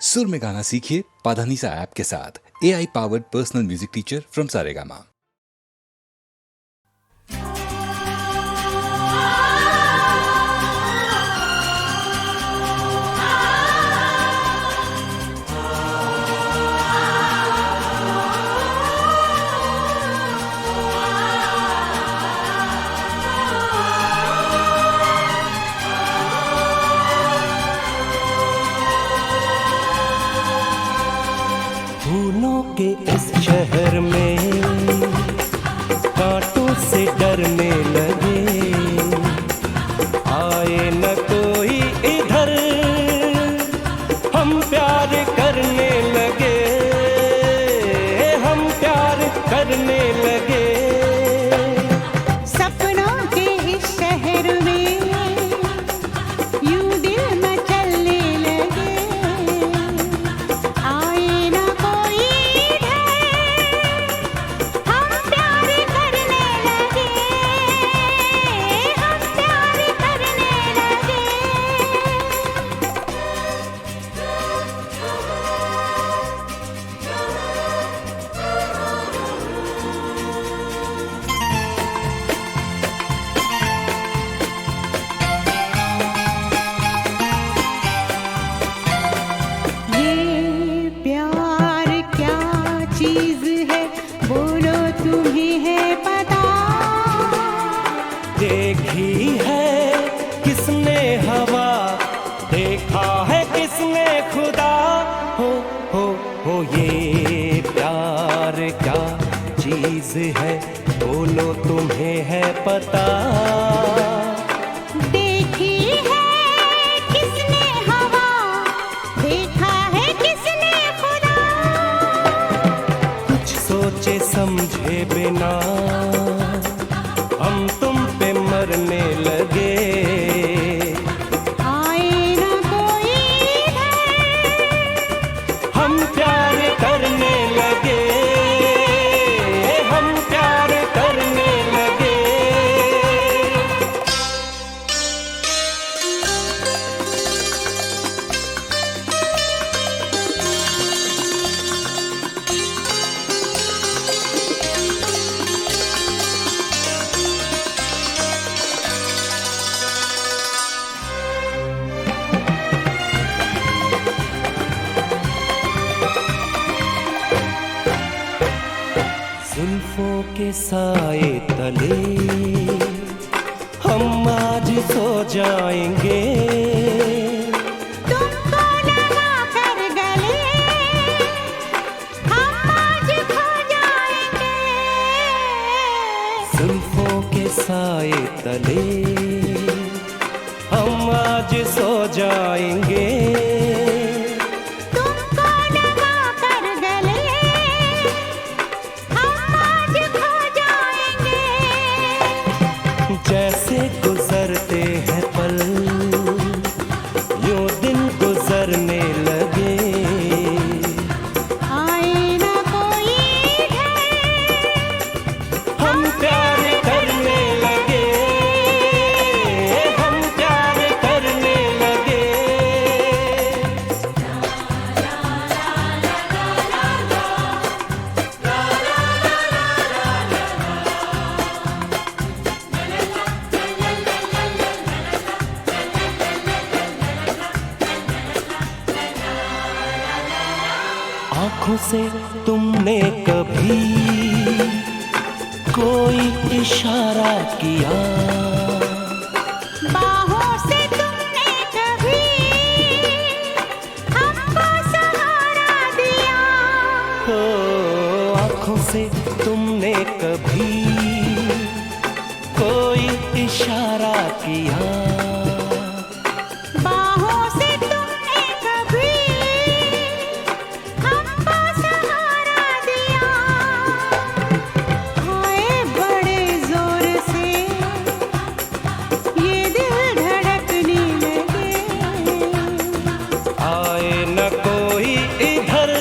सुर में गाना सीखिए पाधानीसा ऐप के साथ। AI powered personal music teacher from Saregama. फूलों के इस शहर में कांटों से डरने लगे, आए न कोई इधर, हम प्यार करने लगे, हम प्यार करने लगे। सपनों के इस शहर में यूं दिल मचलने लगे, आए ना कोई इधर, हम प्यार करने लगे, हम प्यार करने लगे। ये प्यार क्या चीज है, बोलो तुम्हें है पता? देखी है किसने हवा, देखा है किसने खुदा, हो ये प्यार क्या चीज है, बोलो तुम्हें है पता? देखी है किसने हवा, देखा है किसने खुदा? कुछ सोचे समझे बिना हम तुम पे मरने लगे, आए ना कोई इधर, हम प्यार करने लगे, हम प्यार करने लगे। जुल्फों के साए तले हम आज सो जाएंगे, तुमको लगा कर गले, हम आज खो जाएंगे। जुल्फों के साए तले हम आज सो जाएंगे, तुमको लगा कर गले, हम आज खो जाएंगे। जैसे गुजरते हैं पल यूं दिन गुजरने लगे, आए ना कोई इधर, हम प्यार करने लगे, हम प्यार करने लगे। आँखों से तुमने कभी कोई इशारा किया, बाहों से तुमने कभी हमको सहारा दिया, हो आँखों से तुमने कभी कोई इशारा किया, बाहों से तुमने कभी हमको सहारा दिया। हाय बड़े जोर से ये दिल धड़कने लगे, आए न कोई इधर,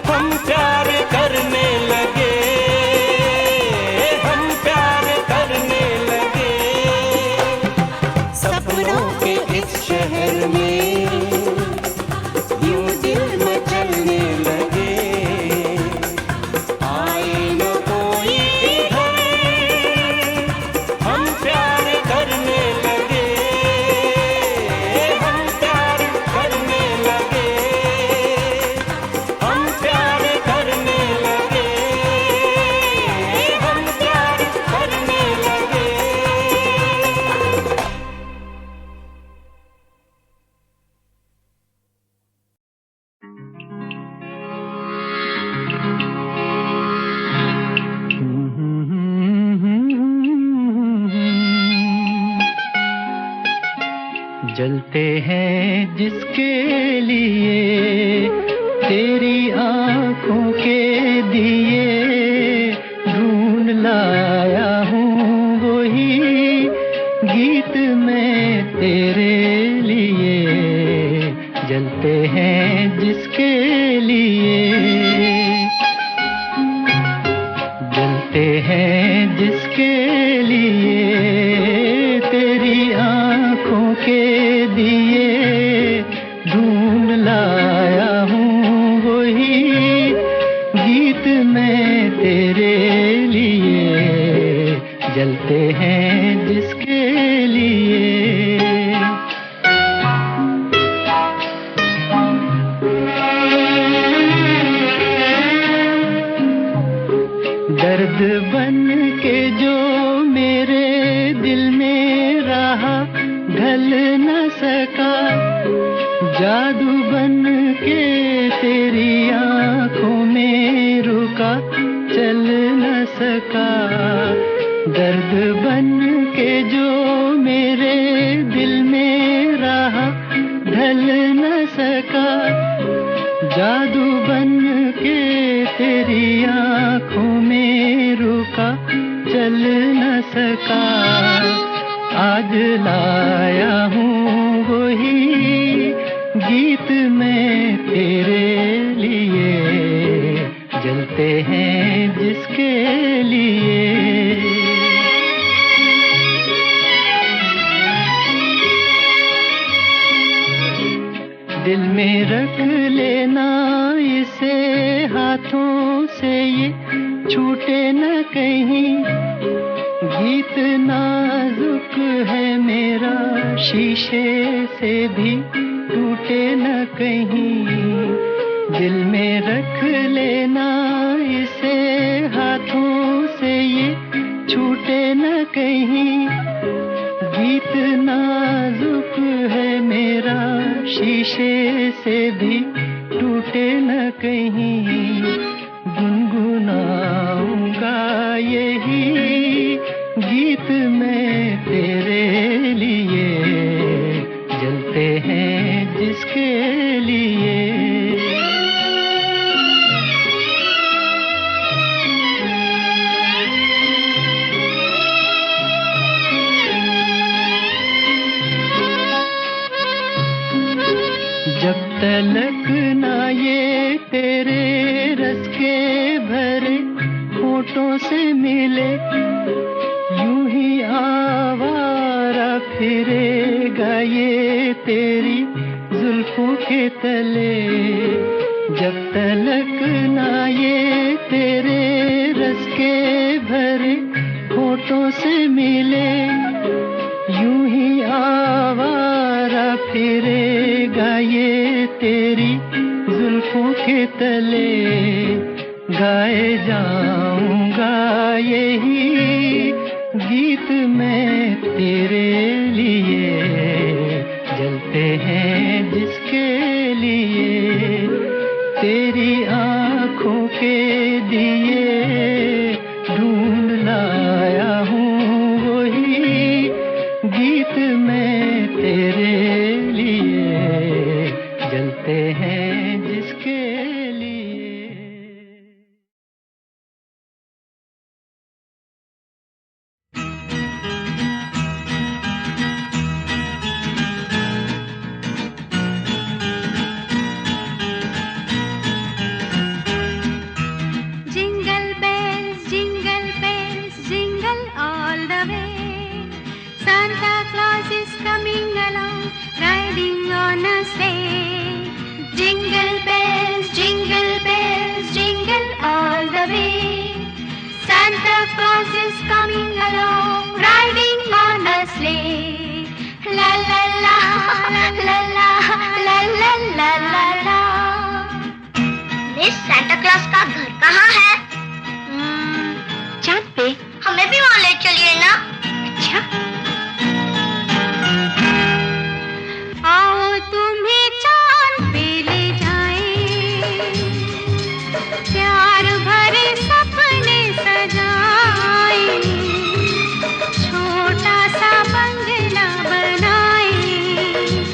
हम प्यार करने लगे, हम प्यार करने लगे। जलते हैं जिसके लिए तेरी आंखों के दिए ढूंढ लाया हूँ वही गीत मैं तेरे लिए जलते हैं जिसके लिए जलते हैं जिसके लिए तेरी आंखों के दिए ढूंढ लाया हूँ वही गीत मैं तेरे लिए जलते हैं जिसके लिए दर्द बन के जो मेरे दिल में रहा ढल न सका जादू बन के तेरी आंखों में रुका चल न सका दर्द बन के जो मेरे दिल में रहा ढल न सका जादू बन के तेरी आंखों में रुका चल न सका आज लाया हूँ वही गीत मैं तेरे लिए जलते हैं जिसके लिए दिल में रख लेना इसे हाथों से ये छूटे न कहीं गीत नाजुक है मेरा शीशे से भी टूटे न कहीं दिल में रख लेना इसे हाथों से ये छूटे न कहीं गीत नाजुक है मेरा शीशे से भी टूटे न कहीं गुनगुनाऊंगा यही गीत मैं तेरे लिए जलते हैं जिसके लिए जब तलक ना ये तेरे रस के भरे होठों से मिले यूं ही आवारा फिरेगा ये तेरी जुल्फों के तले जब तलक ना ये तेरे रस के भरे होठों से मिले यूं ही आवारा फिरेगा ये तेरी जुल्फों के तले गाए जाऊंगा यही गीत मैं तेरे लिए जलते हैं जिसके लिए तेरी आंखों के दिए ढूंढ लाया हूँ वही गीत मैं तेरे लिए जलते हैं जिसके लिए Jingle bells, jingle all the way. Santa Claus is coming along, riding on a sleigh. Jingle bells, jingle all the way. Santa Claus is coming along, riding on a sleigh. La la la, la la la, la la la la la. Miss Santa Claus का घर कहाँ है? चाँद पे। हमें भी वहाँ ले चलिए ना। अच्छा। आओ तुम्हें चाँद पे ले जाएं, प्यार भरे सपने सजाएं, छोटा सा बंगला बनाएं,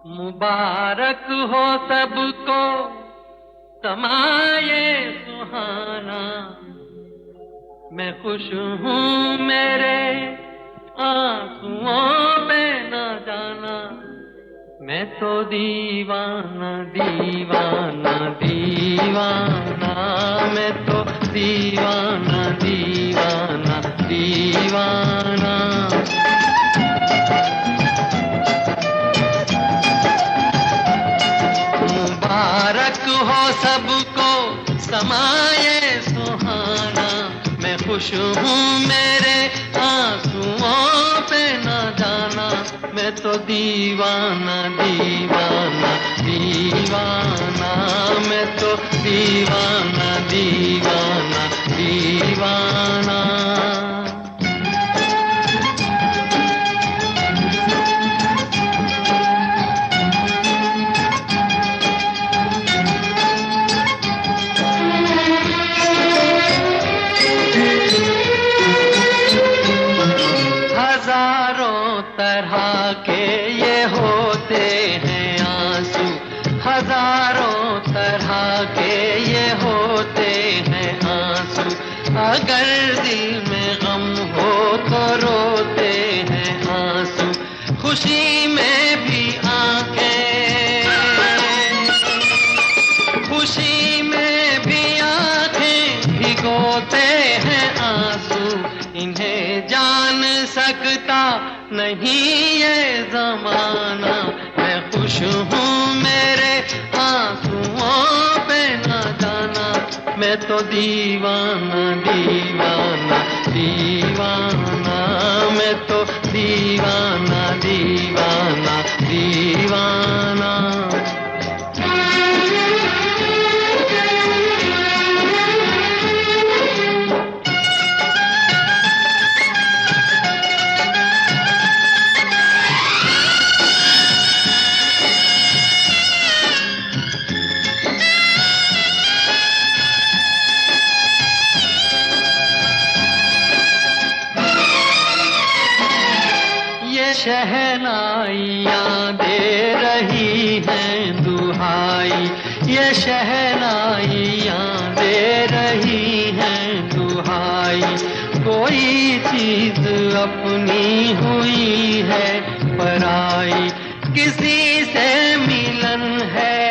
मुबारक हो सबको समाये सुहाना, मैं खुश हूँ मेरे आंसुओं पे न जाना, मैं तो दीवाना दीवाना दीवाना, मैं तो दीवाना दीवाना दीवाना। मुबारक हो सबको समाये सुहाना, मैं खुश हूँ मेरे आंसुओं पे न जाना, मैं तो दीवाना दीवाना दीवाना, मैं तो दीवाना दीवाना दीवाना। हजारों तरह के ये होते हैं आंसू, हजारों तरह के ये होते हैं आंसू, अगर दिल में गम हो तो रोते हैं आंसू, खुशी में भी आंखें, खुशी में भी आंखें भिगोते हैं आंसू, इन्हें जान सकता नहीं ये जमाना, मैं खुश हूँ मेरे आंसुओं पे न जाना, मैं तो दीवाना दीवाना दीवाना, मैं तो दीवाना दीवाना दीवाना। शहनाइयाँ दे रही हैं दुहाई, ये शहनाइयाँ दे रही हैं दुहाई, कोई चीज अपनी हुई है पराई, किसी से मिलन है,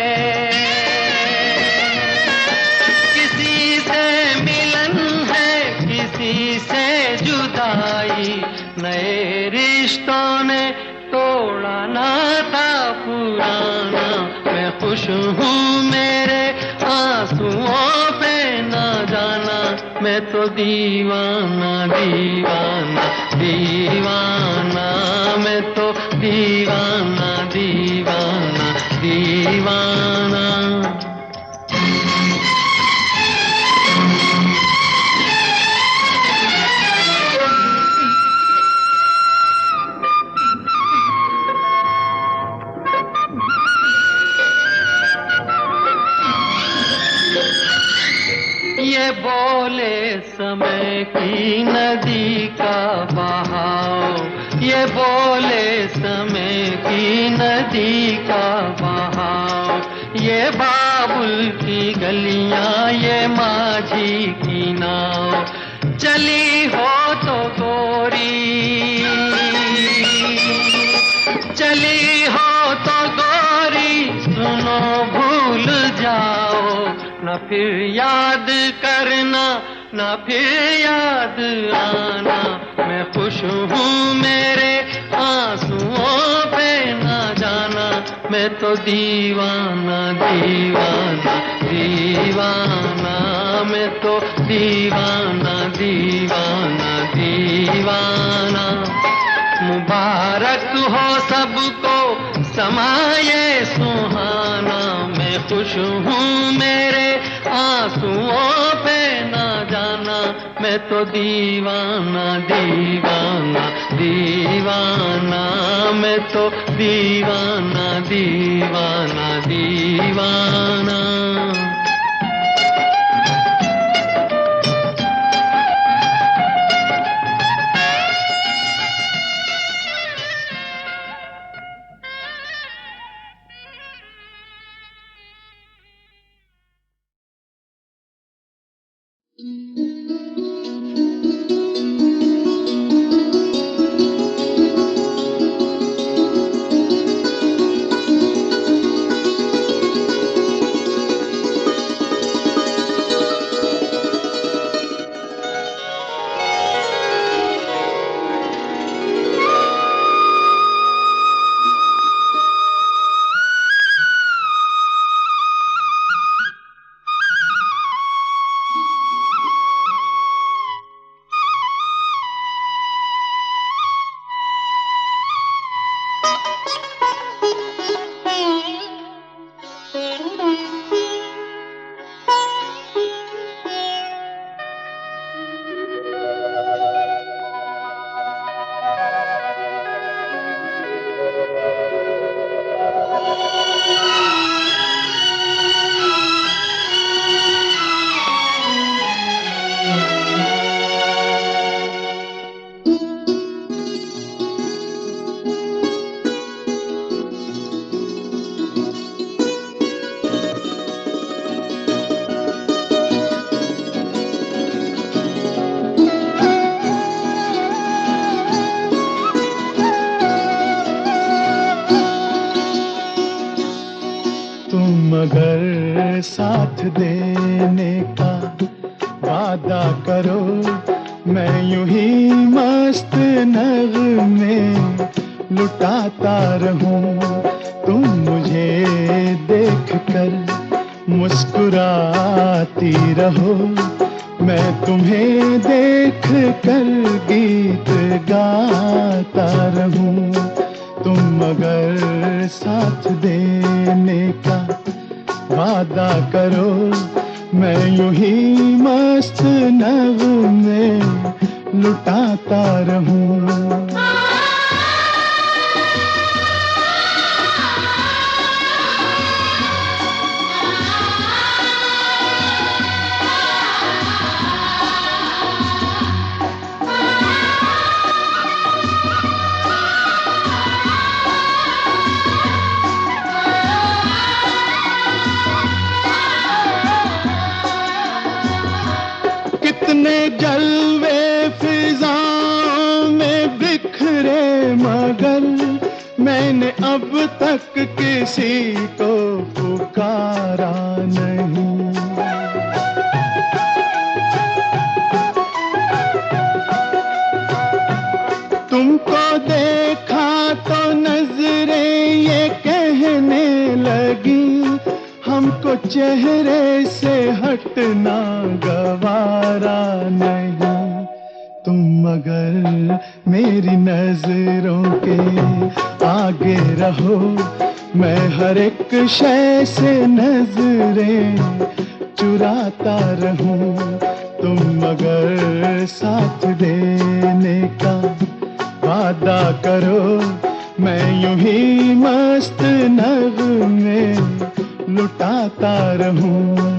किसी से मिलन है, किसी से जुदाई, नए रिश्तों ने तोड़ा नाता पुराना, मैं खुश हूँ मेरे आंसुओं पे न जाना, मैं तो दीवाना दीवाना दीवाना, मैं तो दीवाना दीवाना दीवाना। ये बोले समय की नदी का बहाव, ये बोले समय की नदी का बहाव, ये बाबुल की गलियां, ये माझी की नाव, चली हो तो गोरी, चली हो तो गोरी, सुनो भूल जाओ, न फिर याद करना, न फिर याद आना, मैं खुश हूँ मेरे आंसुओं पे न जाना, मैं तो दीवाना दीवाना दीवाना, मैं तो दीवाना दीवाना दीवाना। मुबारक हो सबको समाये सुहाना, मैं खुश हूँ मेरे आंसुओं पे न जाना, मैं तो दीवाना दीवाना दीवाना, मैं तो दीवाना दीवाना दीवाना। मगर साथ देने का वादा करो, मैं यूं ही मस्त नगमे लुटाता रहूं। तुम मुझे देख कर मुस्कुराती रहो, मैं तुम्हें देख कर गीत गाता रहूं। तुम मगर साथ देने का वादा करो, मैं यूं ही मस्त नगमे लुटाता रहूं। कितने जलवे फिजाओं में बिखरे, मगर मैंने अब तक किसी को पुकारा नहीं। तुमको देखा तो नजरें ये कहने लगी, हमको चेहरे से हटना गवारा नहीं। तुम मगर मेरी नजरों के आगे रहो, मैं हर एक शय से नजरें चुराता रहूं। तुम मगर साथ देने का वादा करो, मैं यूं ही मस्त नगमे लुटाता रहूं।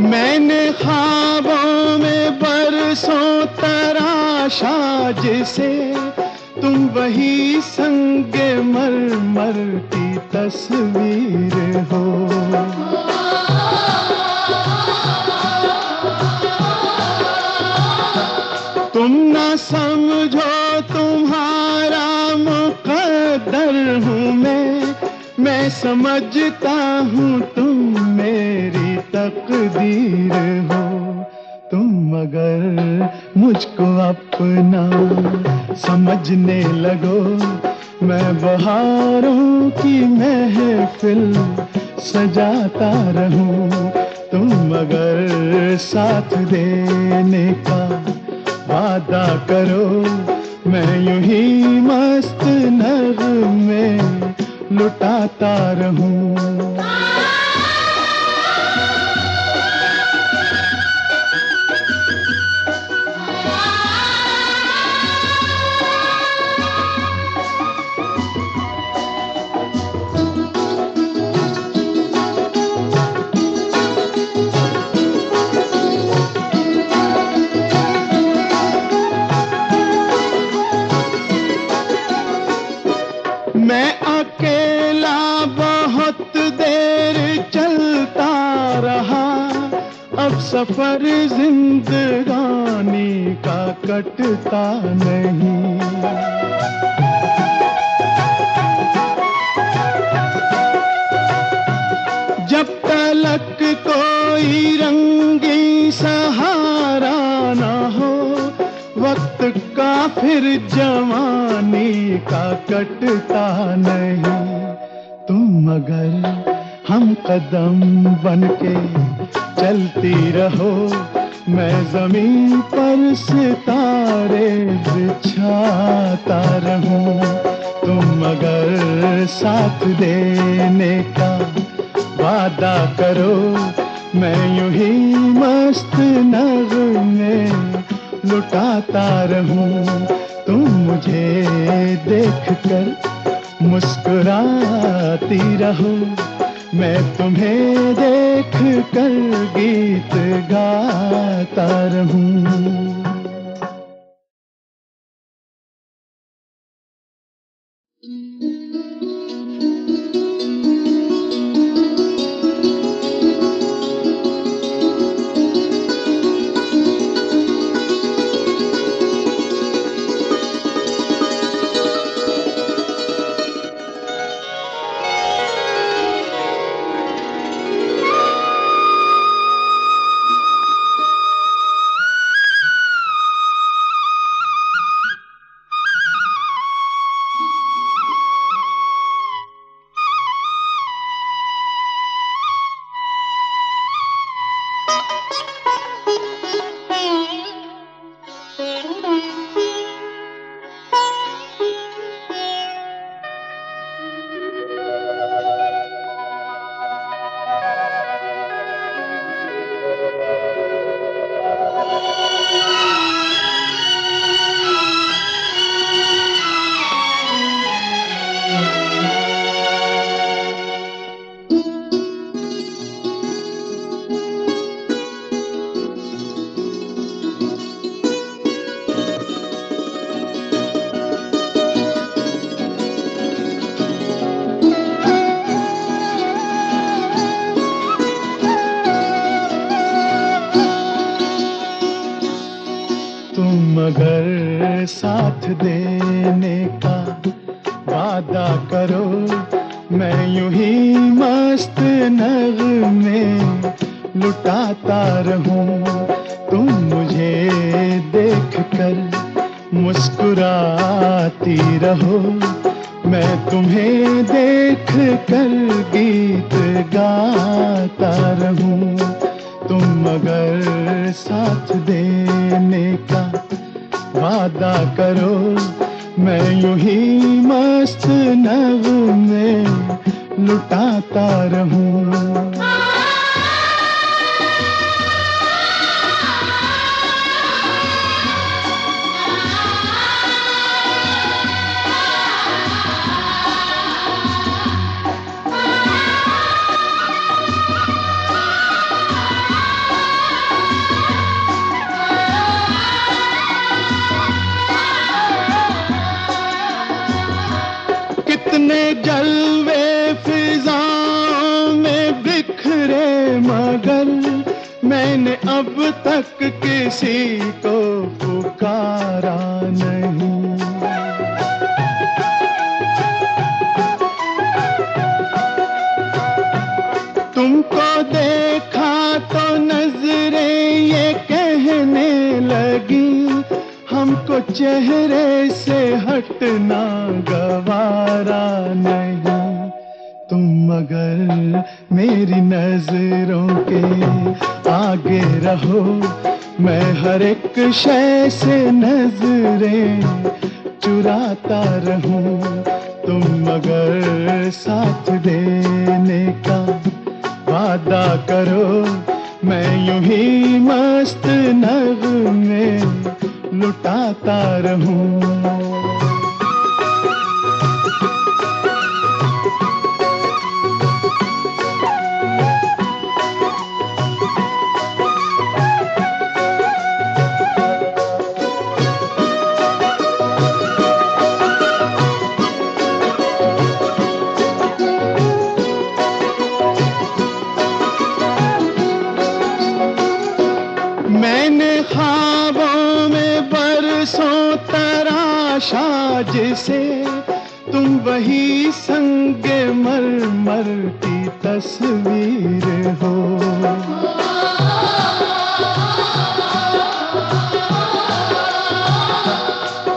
मैंने ख्वाबों में बरसों तराशा जिसे, तुम वही संगे मरमर की तस्वीर हो। तुम ना समझो तुम्हारा मुकद्दर हूँ मैं समझता हूँ तुम मेरी तकदीर हो। तुम मगर मुझको अपना समझने लगो, मैं बहारों की महफिल सजाता रहूं। तुम मगर साथ देने का वादा करो, मैं यूं ही मस्त नगमे लुटाता रहूं। मैं अकेला बहुत देर चलता रहा, अब सफर जिंदगानी का कटता नहीं। जब तलक कोई रंगी सहारा ना हो, वक्त का फिर जवानी का कटता नहीं। तुम मगर हम कदम बनके चलती रहो, मैं जमीन पर सितारे बिछाता रहूं। तुम अगर साथ देने का वादा करो, मैं यूं ही मस्त नगमे लुटाता रहूं। तुम मुझे देखकर मुस्कुराती रहो, मैं तुम्हें देख कर गीत गाता रहूं। साथ देने का वादा करो, मैं यूं ही मस्त नगमे लुटाता रहूं। तुम मुझे देखकर मुस्कुराती रहो, मैं तुम्हें देखकर गीत गाता रहूं। तुम अगर साथ देने का वादा करो, मैं यूं ही मस्त नगमे लुटाता रहूं। कितने जलवे फिजाओं में बिखरे, मगर मैंने अब तक किसी को पुकारा नहीं। तुमको देखा तो नजरें ये कहने लगी, हमको चेहरे से हटना गवारा नहीं। तुम मगर मेरी नजरों के आगे रहो, मैं हर एक शय से नजरें चुराता रहूं। तुम मगर साथ देने का वादा करो, मैं यूं ही मस्त नगमे लुटाता रहूं। मैंने ख्वाबों में बरसों तराशा जिसे, तुम वही संगे मरमर की तस्वीर हो।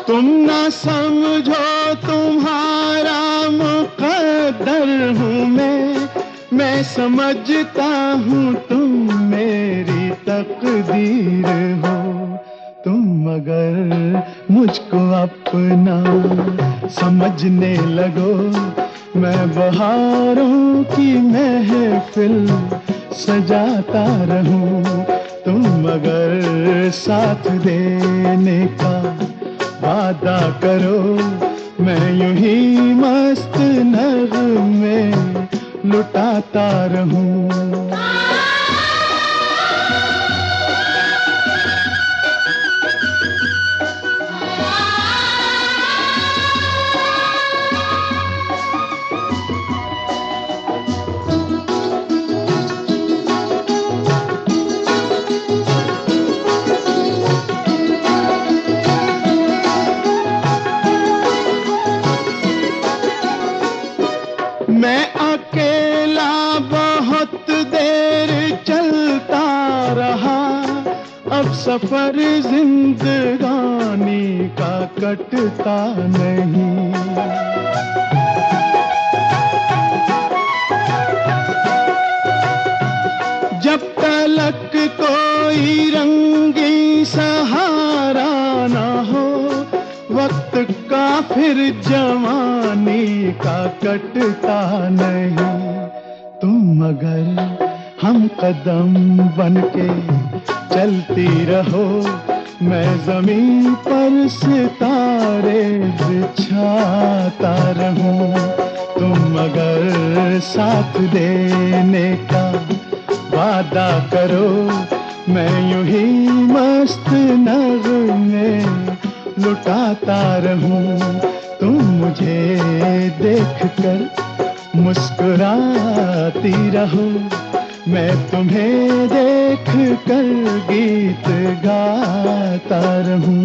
तुम ना समझो तुम्हारा मुकद्दर हूँ मैं समझता हूँ तुम में तकदीर हो तुम, मगर मुझको अपना समझने लगो। मैं बहारों की महफिल सजाता रहूं, तुम मगर साथ देने का वादा करो। मैं यूं ही मस्त नगमे लुटाता रहूं। मैं अकेला बहुत देर चलता रहा, अब सफर जिंदगानी का कटता नहीं। जब तलक कोई रंगी सहारा ना हो, वक्त का फिर जवानी का कटता नहीं। तुम मगर हम कदम बनके चलती रहो, मैं जमीन पर सितारे बिछाता रहूं। तुम मगर साथ देने का वादा करो, मैं यूं ही मस्त नगमे लुटाता रहूं। तुम मुझे देखकर मुस्कुराती रहो, मैं तुम्हें देखकर गीत गाता रहूं।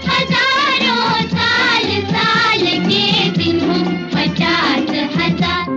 हजारों साल के दिन हो 50,000।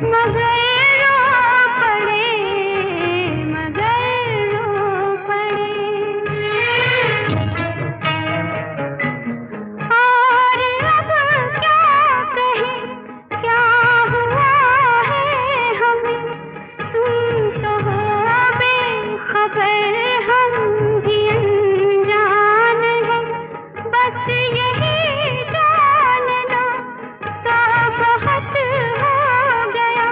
मगर रो पड़े, मगर रो पड़े। और अब क्या कहें, क्या हुआ है हमें, तुम तो हो बेखबर, हम भी अनजान हैं। बस यही जानना तो बहुत हो गया,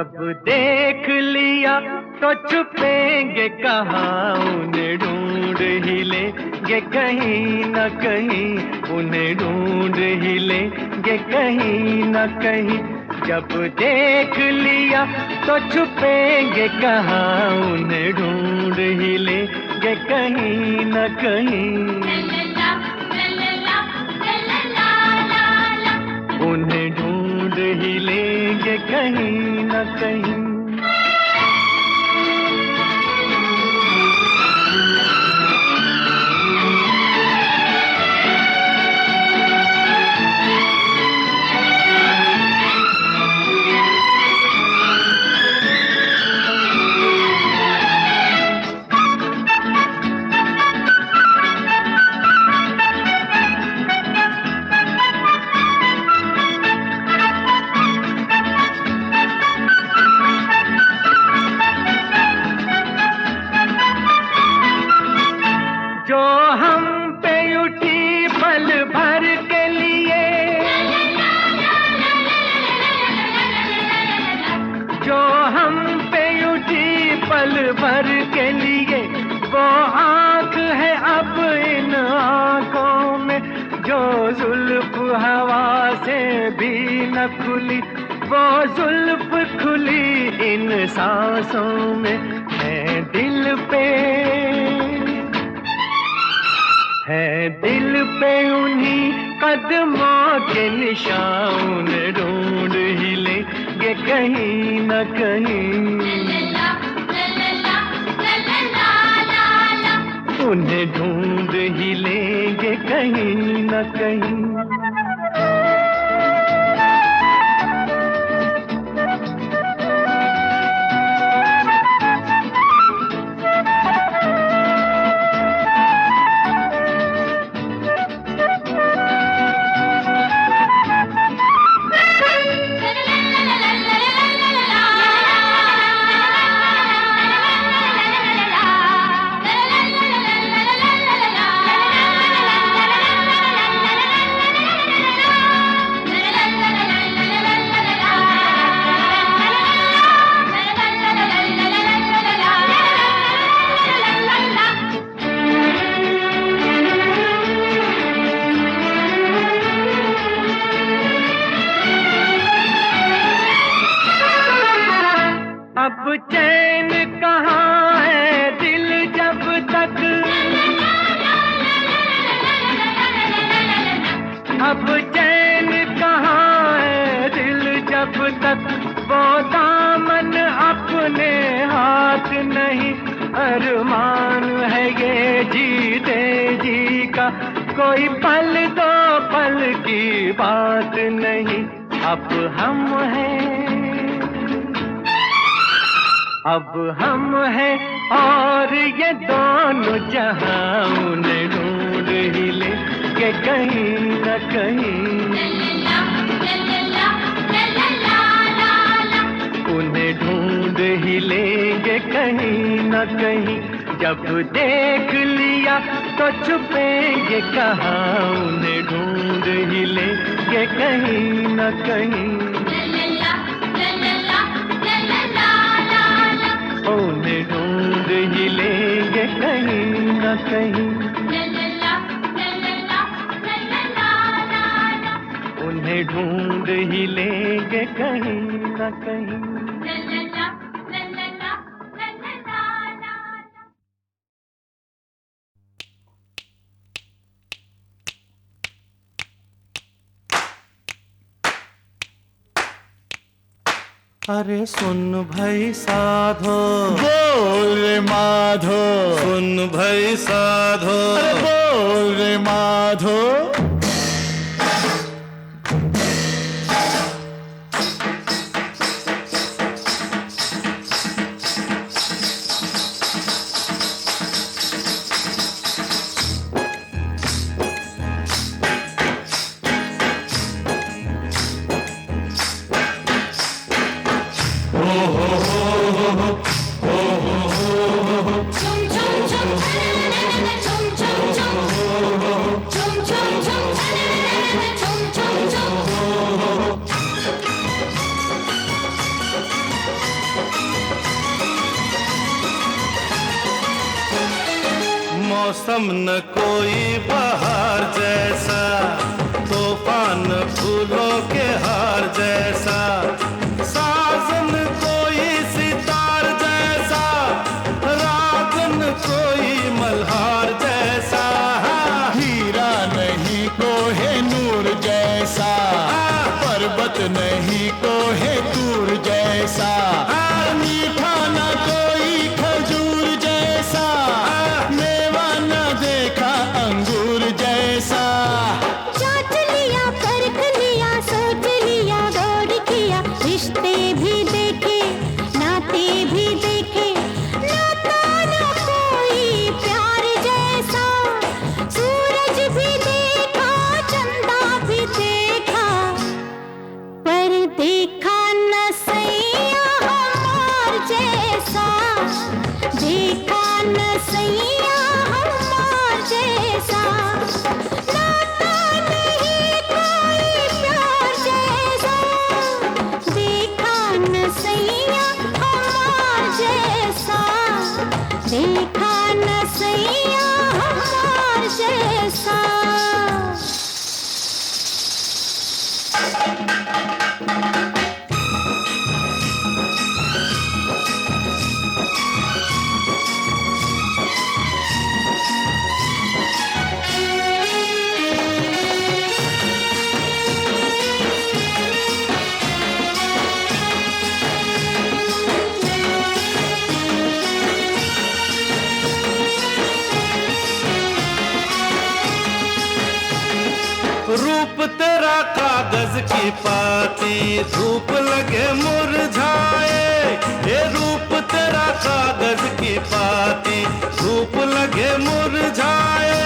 जब देख लिया तो छुपेंगे कहाँ, उन्हें ढूंढ ही लेंगे कहीं न कहीं, उन्हें ढूंढ ही लेंगे कहीं न कहीं। जब देख लिया तो छुपेंगे कहाँ, उन्हें ढूंढ ही लेंगे कहीं न कहीं, उन्हें ढूंढ ही लेंगे कहीं न कहीं। भर के लिए वो आँख है अब इन आँखों में, जो जुल्फ हवा से भी न खुली, वो जुल्फ खुली इन सांसों में। है दिल पे उन्हीं कदमों के निशान, ढूंढ ही लेंगे कहीं न कहीं, उन्हें ढूंढ ही लेंगे कहीं न कहीं। अब चैन कहाँ है दिल जब तक, अब चैन कहाँ है दिल जब तक, वो दामन अपने हाथ नहीं, अरमान है ये जीते जी का, कोई पल दो पल की बात नहीं। अब हम हैं और ये दोनों जहां, उन्हें ढूंढ ही लेंगे कहीं न कहीं, उन्हें ढूंढ ही लेंगे कहीं न कहीं। जब देख लिया तो छुपेंगे कहाँ, उन्हें ढूंढ ही लेंगे कहीं न कहीं, उन्हें ढूंढ ही लेंगे कहीं न कहीं, उन्हें ढूंढ ही लेंगे कहीं न कहीं। अरे सुन भाई साधो, बोल रे माधो, सुन भाई साधो, अरे बोल रे माधो। मौसम न कोई बहार जैसा, तूफान फूलों के हार जैसा, साजन कोई सितार जैसा, रागन कोई मल्हार जैसा, हीरा नहीं कोहे नूर जैसा, पर्वत नहीं कोहे दूर जैसा, मीठा न कोई खजूर जैसा, मेवा न देखा अंगूर जैसा। चाट लिया, परख लिया, सोच लिया, गौर किया, रिश्ते भी देखे, नाते भी देखे, नाता न कोई प्यार जैसा, सूरज भी देखा, चंदा भी देखा, पर देखा न सैया हमार जैसा, देखा न सैया हमार जैसा, नाता नहीं कोई प्यार जैसा, देखा न सैया हमार जैसा, देखा न सैया हमार जैसा। रूप तेरा कागज की पाती, धूप लगे मुरझाए, ये रूप तेरा कागज की पाती, धूप लगे मुरझाए,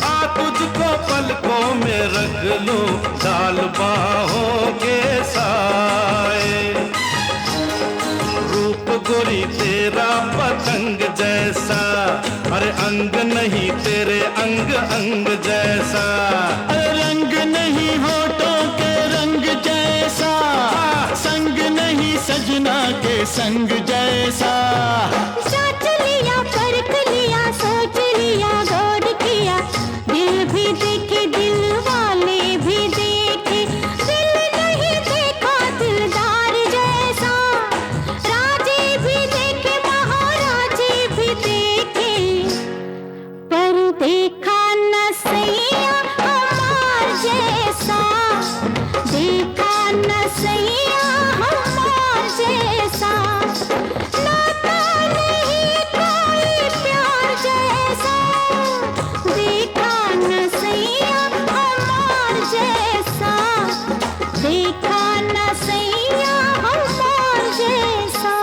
आ तुझको पलकों में रख लूं, डाल बाहों के साए, रूप गोरी तेरा पतंग जैसा, अरे अंग नहीं तेरे अंग अंग जैसा, रंग नहीं होठों के रंग जैसा, संग नहीं सजना के संग जैसा। चाट लिया, परख लिया, सोच लिया, गौर किया, दिल भी देखे, दिल वाले भी देखे, दिल नहीं देखा दिलदार जैसा, राजे भी देखे, महाराजे भी देखे, पर देखा न सैया हमार जैसा, देखा न सैया हमार जैसा, नाता नहीं कोई प्यार जैसा, देखा न सैया हमार जैसा, देखा न सैया हमार जैसा।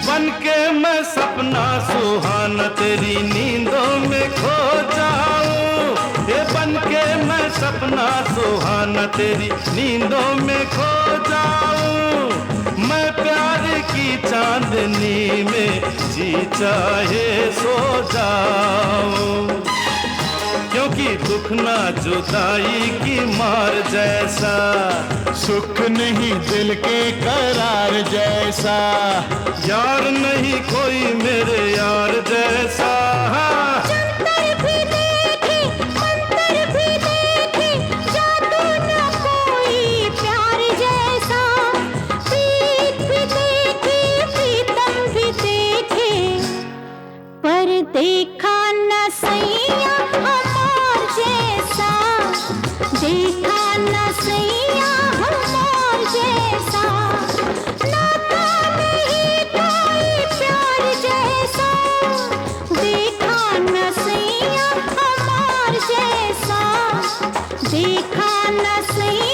बनके मैं सपना सुहाना तेरी नींदों में खो जाऊं, ये बनके मैं सपना सुहाना तेरी नींदों में खो जाऊं, मैं प्यार की चांदनी में जी चाहे सो जाऊं, क्योंकि दुख ना जुदाई की मार जैसा, सुख नहीं दिल के करार जैसा, यार नहीं कोई मेरे यार जैसा। जंतर भी देखे, देखा न सही